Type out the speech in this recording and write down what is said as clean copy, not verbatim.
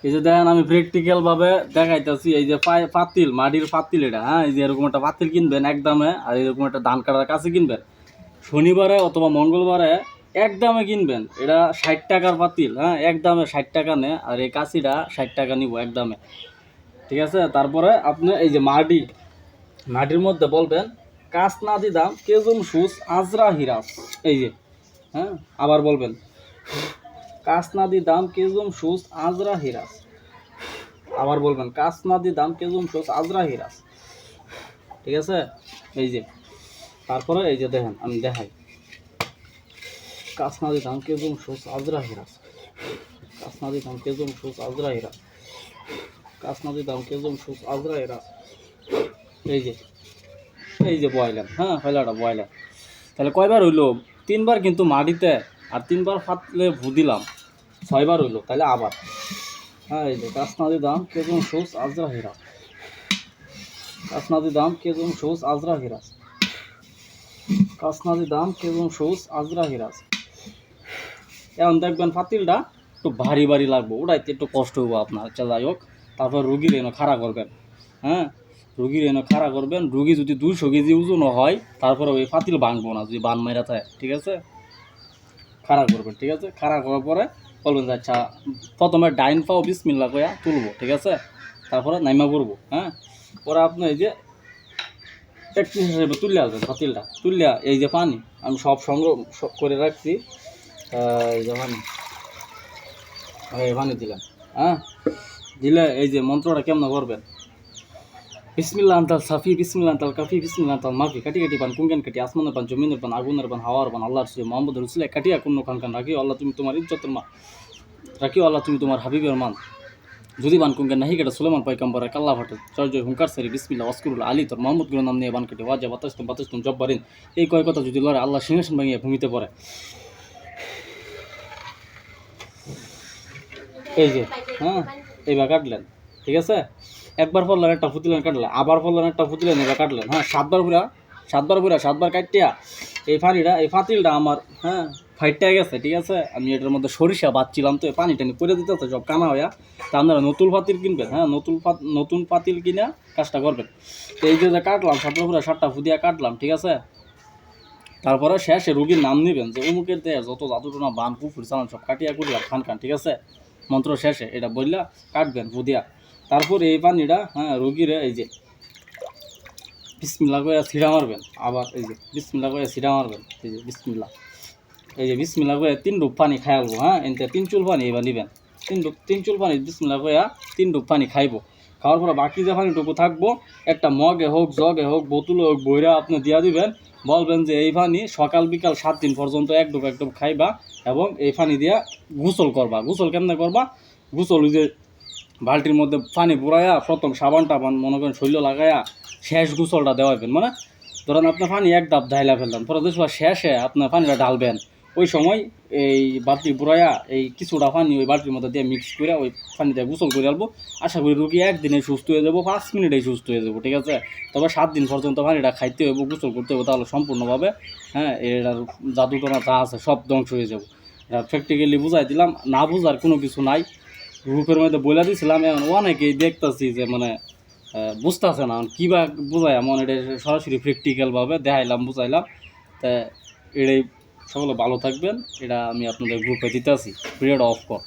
এই যে দেখেন আমি প্র্যাকটিক্যাল ভাবে দেখাইতেছি। এই যে পাতিল, মাটির পাতিল এটা, হ্যাঁ এই যে এরকম একটা পাতিল কিনবেন একদমে, আর এরকম একটা ধান কাটার কাছে কিনবেন শনিবারে অথবা মঙ্গলবারে একদমে কিনবেন। এটা 60 টাকার পাতিল, হ্যাঁ একদমে 60 টাকা নেয়, আর এই কাশিটা 60 টাকা নিব একদমে, ঠিক আছে। তারপরে আপনি এই যে মাটির মধ্যে বলবেন কাজ না দিদাম কেজুম সুস আজরা হিরাস, এই যে, হ্যাঁ আবার বলবেন কাজ না দিদাম কেজুম সুস আজরা হিরাস, আবার বলবেন কাজ না দিদাম কেজুম সুস আজরা হিরাস, ঠিক আছে। এই যে তারপরে এই যে দেখেন আমি দেখাই, কাজ না দিতাম কেজুম সুস আজরা হিরাস, কাজ না দিতাম কেজুম সুস আজরা হিরাস, কাজ না দিতাম কেজুম সুস আজরা হিরাস। এই যে বয়লেন, হ্যাঁ ফেলাটা বয়লেন। তাহলে কয়বার হইলো? 3বার কিন্তু মাটিতে, আর 3বার ফাটলে ভু দিলাম, 6বার হইলো। তাহলে আবার, হ্যাঁ এই যে কাজ না দিতাম কেজুম সুস আজরা হিরাস, কাজ না দিতাম কেজুম সুস আজরা হিরাস, কাজ না দিতাম কেজুম সুস আজরা হিরাস। এখন দেখবেন ফাতিলটা একটু ভারী ভারী লাগবে, ওটাইতে একটু কষ্ট হবো আপনার। আচ্ছা যাই হোক, তারপর রুগীর এনে খাড়া করবেন, হ্যাঁ রুগীর এনে খাড়া করবেন। রুগী যদি 200 কেজি ওজন হয় তারপরে ওই ফাতিল ভাঙবো না, যদি বান মেরা থাকে, ঠিক আছে। খাড়া করবেন, ঠিক আছে। খাড়া করার পরে বলবেন যে আচ্ছা প্রথমে ডাইন পাও বিসমিল্লাহ কইয়া তুলবো, ঠিক আছে। তারপরে নাইমা করবো, হ্যাঁ। পরে আপনি এই যে প্র্যাকটিস হিসেবে তুলে আসবেন ফাতিলটা, তুলিয়া এই যে পানি আমি সব সংগ্রহ করে রাখছি, এই যে পানি দিলাম, হ্যাঁ দিলে এই যে মন্ত্রটা কেমন করবেন, বিসমিল্লাহ আনতাল সাফি বিসমিল্লাহ আনতাল কাফি বিসমিল্লাহ আনতাল মাফি, কাটি কাটি পান কুঙ্গেন কাটি আসমানের পান জমিনের পান আগুনের পান হাওয়ার পান আল্লাহর সুরে মোহাম্মদ রসুল কাটিয়া কোন খান খান রাখিও আল্লাহ তুমি তোমার ইজ্জতের মা, রাখিও আল্লাহ তুমি তোমার হাবিবের মান, যদি বান কুঙ্গেন নাহি কেটে সুলেমান পাইকাম্বর কাল্লা ফাটে জয় জয় হুঙ্কার সারি বিসমিল্লাহ ওয়াসকুরুল আলী তোর মোহাম্মদ গুলোর নাম নিয়ে বান কেটে ওয়াজা বাতাস্তম জব্বারিন। এই কয় কথা যদি লড়ে আল্লাহ সিংহাসন ভাঙিয়ে ভূমিতে পড়ে। এই যে, হ্যাঁ এইবার কাটলেন, ঠিক আছে। একবার পড়লেন একটা ফুতিলেন কাটলেন, আবার পড়লেন একটা ফুতিলেন, এবার কাটলেন, হ্যাঁ 7বার কাটিয়া এই পানিটা এই ফাতিলটা আমার, হ্যাঁ ফাইটটা গেছে, ঠিক আছে। আমি এটার মধ্যে সরিষা বাচ্ছিলাম, তো এই পানি টানি করে দিতে হতো সব কানা হইয়া। তা আপনারা নতুন পাতিল কিনবেন, হ্যাঁ নতুন পাতিল কিনা কাজটা করবেন। তো এই যে কাটলাম 7টা ফুদিয়া কাটলাম, ঠিক আছে। তারপরে শেষে রুগীর নাম নেবেন, যে অমুকের দেয় যত জাদুটনা বান কুফুর চালান সব কাটিয়া কুটিলাম খান, ঠিক আছে। মন্ত্র শেষে এটা বললা কাটবেন ফুদিয়া। তারপর এই পানিটা, হ্যাঁ রুগীরে এই যে বিসমিল্লাহ করে ছিঁড়া মারবেন, আবার এই যে বিসমিল্লাহ করে ছিঁড়া মারবেন, এই যে বিসমিল্লাহ, এই যে বিসমিল্লাহ করে 3 ডুব পানি খাইবো, হ্যাঁ এনতে 3 চুল পানি এবার নেবেন, 3 চুল পানি বিসমিল্লাহ করে 3 ডুব পানি খাইবো। খাওয়ার পরে বাকি যে পানিটুকু থাকবো একটা মগে হোক জগে হোক বোতলে হোক বইরা আপনি দিয়া দিবেন। বলবেন যে এই পানি সকাল বিকাল 7 দিন পর্যন্ত এক ডুব খাইবা, এবং এই পানি দিয়া গোসল করবা। গোসল কেমনে করবা? গোসল ওই যে বালতির মধ্যে পানি পুরাইয়া প্রথম সাবান টাবান মনে করেন শৈল লাগাইয়া শেষ গোসলটা দেওয়াবেন। মানে ধরেন আপনার পানি এক ডাব ঢাইলা ফেললাম, পরে দেখবা শেষে আপনার পানিটা ঢালবেন। ওই সময় এই বালতি পুরাইয়া এই কিছুটা পানি ওই বালতির মধ্যে দিয়ে মিক্স করে ওই পানি দিয়ে গোসল করে আলবো। আশা করি রুগী একদিনে সুস্থ হয়ে যাবো, 5 মিনিটেই সুস্থ হয়ে যাবো, ঠিক আছে। তবে 7 দিন পর্যন্ত পানিটা খাইতে হইব, গোসল করতে হবে, তাহলে সম্পূর্ণভাবে, হ্যাঁ এটার জাদুটনা যা আছে সব ধ্বংস হয়ে যাবো। এটা প্র্যাকটিক্যালি বুঝাই দিলাম, না বুঝার কোনো কিছু নাই। গ্রুপের মধ্যে বলে দিয়েছিলাম, এখন অনেকেই দেখতেছি যে মানে বুঝতেছে না কীবা বুঝাই, এমন এটা সরাসরি প্র্যাকটিক্যালভাবে দেখাইলাম বুঝাইলাম। তা এটাই সকলে ভালো থাকবেন, এটা আমি আপনাদের গ্রুপে দিতে আছি। পিরিয়ড অফ কর।